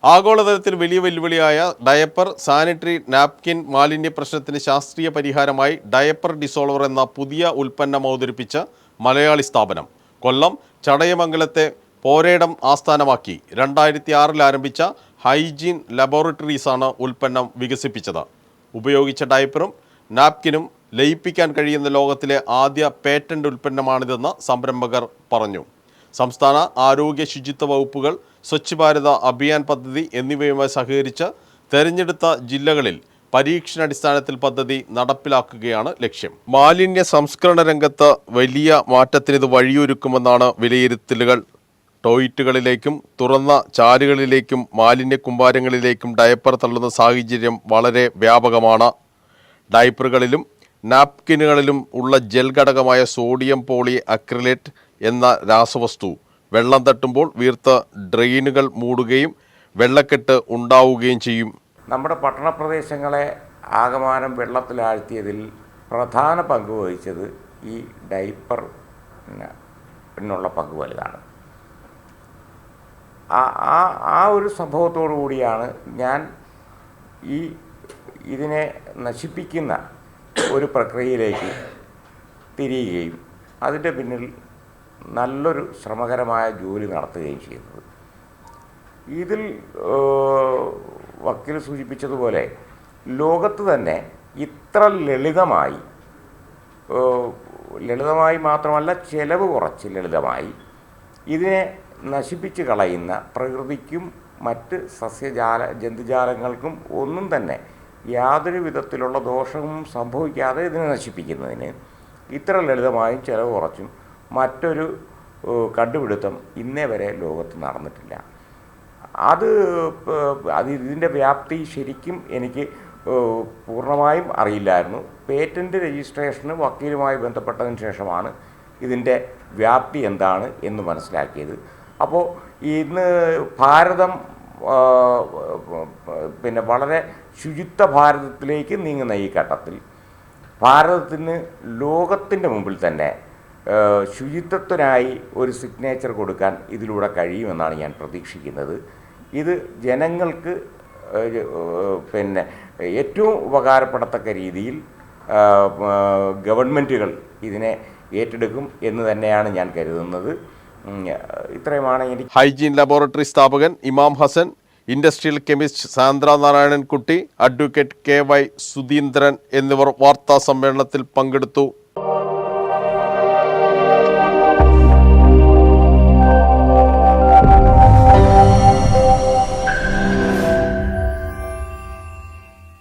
ആഗോളതലത്തിൽ വലിയ വെല്ലുവിളിയായ diaper, sanitary napkin മാലിന്യ പ്രശ്നത്തിന് ശാസ്ത്രീയ പരിഹാരമായി ഡയപ്പർ ഡിസോൾവർ എന്ന പുതിയ ഉൽപ്പന്നം അവതരിപ്പിച്ച മലയാളി സ്ഥാപനം. കൊല്ലം ചടയമംഗലത്തെ പോരേടം ആസ്ഥാനമാക്കി 2006 ആരംഭിച്ച ഹൈജീൻ ലബോറട്ടറീസാണ് ഉൽപ്പന്നം വികസിപ്പിച്ചത്. ഉപയോഗിച്ച ഡയപ്പറും നാപ്കിനും ലയിപ്പിക്കാൻ കഴിയുന്ന ലോകത്തിലെ ആദ്യ പേറ്റന്റ് ഉൽപ്പന്നമാണിതെന്ന് സംരംഭകർ പറഞ്ഞു. സംസ്ഥാന ആരോഗ്യ ശുചിത്വ വകുപ്പുകൾ, സ്വച്ഛ് ഭാരത അഭിയാൻ പദ്ധതി എന്നിവയുമായി സഹകരിച്ച് തെരഞ്ഞെടുത്ത ജില്ലകളിൽ പരീക്ഷണാടിസ്ഥാനത്തിൽ പദ്ധതി നടപ്പിലാക്കുകയാണ് ലക്ഷ്യം. മാലിന്യ സംസ്കരണ രംഗത്ത് വലിയ മാറ്റത്തിന് ഇത് വഴിയൊരുക്കുമെന്നാണ് വിലയിരുത്തലുകൾ. ടോയ്ലറ്റുകളിലേക്കും തുറന്ന ചാലുകളിലേക്കും മാലിന്യ കുമ്പാരങ്ങളിലേക്കും ഡയപ്പർ തള്ളുന്ന സാഹചര്യം വളരെ വ്യാപകമാണ്. ഡയപ്പറുകളിലും നാപ്കിനുകളിലും ഉള്ള ജെൽ ഘടകമായ സോഡിയം പോളി അക്രിലേറ്റ് എന്ന രാസവസ്തു വെള്ളം തട്ടുമ്പോൾ വീർത്ത ഡ്രെയിനുകൾ മൂടുകയും വെള്ളക്കെട്ട് ഉണ്ടാവുകയും ചെയ്യും. നമ്മുടെ പട്ടണപ്രദേശങ്ങളെ ആകമാനം വെള്ളത്തിലാഴ്ത്തിയതിൽ പ്രധാന പങ്ക് വഹിച്ചത് ഈ ഡയപ്പറിനുള്ള പങ്ക് വലുതാണ്. ആ ഒരു സംഭവത്തോടു കൂടിയാണ് ഞാൻ ഇതിനെ നശിപ്പിക്കുന്ന ഒരു പ്രക്രിയയിലേക്ക് തിരിയുകയും അതിൻ്റെ പിന്നിൽ നല്ലൊരു ശ്രമകരമായ ജോലി നടത്തുകയും ചെയ്യുന്നത്. ഇതിൽ വക്കീൽ സൂചിപ്പിച്ചതുപോലെ ലോകത്ത് തന്നെ ഇത്ര ലളിതമായി മാത്രമല്ല ചെലവ് കുറച്ച് ലളിതമായി ഇതിനെ നശിപ്പിച്ച് കളയുന്ന പ്രകൃതിക്കും മറ്റ് ജന്തുജാലങ്ങൾക്കും ഒന്നും തന്നെ യാതൊരു വിധത്തിലുള്ള ദോഷവും സംഭവിക്കാതെ ഇതിനെ നശിപ്പിക്കുന്നതിന് ഇത്ര ലളിതമായും ചെലവ് കുറച്ചും മറ്റൊരു കണ്ടുപിടുത്തം ഇന്നേ വരെ ലോകത്ത് നടന്നിട്ടില്ല. ഇതിൻ്റെ വ്യാപ്തി ശരിക്കും എനിക്ക് പൂർണ്ണമായും അറിയില്ലായിരുന്നു. പേറ്റൻറ്റ് രജിസ്ട്രേഷന് വക്കീലുമായി ബന്ധപ്പെട്ടതിന് ശേഷമാണ് ഇതിൻ്റെ വ്യാപ്തി എന്താണ് എന്ന് മനസ്സിലാക്കിയത്. അപ്പോൾ ഇന്ന് ഭാരതം വളരെ ശുചിത്വ ഭാരതത്തിലേക്ക് നീങ്ങുന്ന ഈ ഘട്ടത്തിൽ ഭാരതത്തിന് ലോകത്തിൻ്റെ മുമ്പിൽ തന്നെ ശുചിത്വത്തിനായി ഒരു സിഗ്നേച്ചർ കൊടുക്കാൻ ഇതിലൂടെ കഴിയുമെന്നാണ് ഞാൻ പ്രതീക്ഷിക്കുന്നത്. ഇത് ജനങ്ങൾക്ക് ഏറ്റവും ഉപകാരപ്പെടത്തക്ക രീതിയിൽ ഗവൺമെൻറ്റുകൾ ഇതിനെ ഏറ്റെടുക്കും എന്ന് തന്നെയാണ് ഞാൻ കരുതുന്നത്. ഇത്രയുമാണ് എനിക്ക്. ഹൈജീൻ ലബോറട്ടറി സ്ഥാപകൻ Imam Hasan, industrial chemist Sandra Narayanankutty, advocate KY Sudheendran എന്നിവർ വാർത്താ സമ്മേളനത്തിൽ പങ്കെടുത്തു.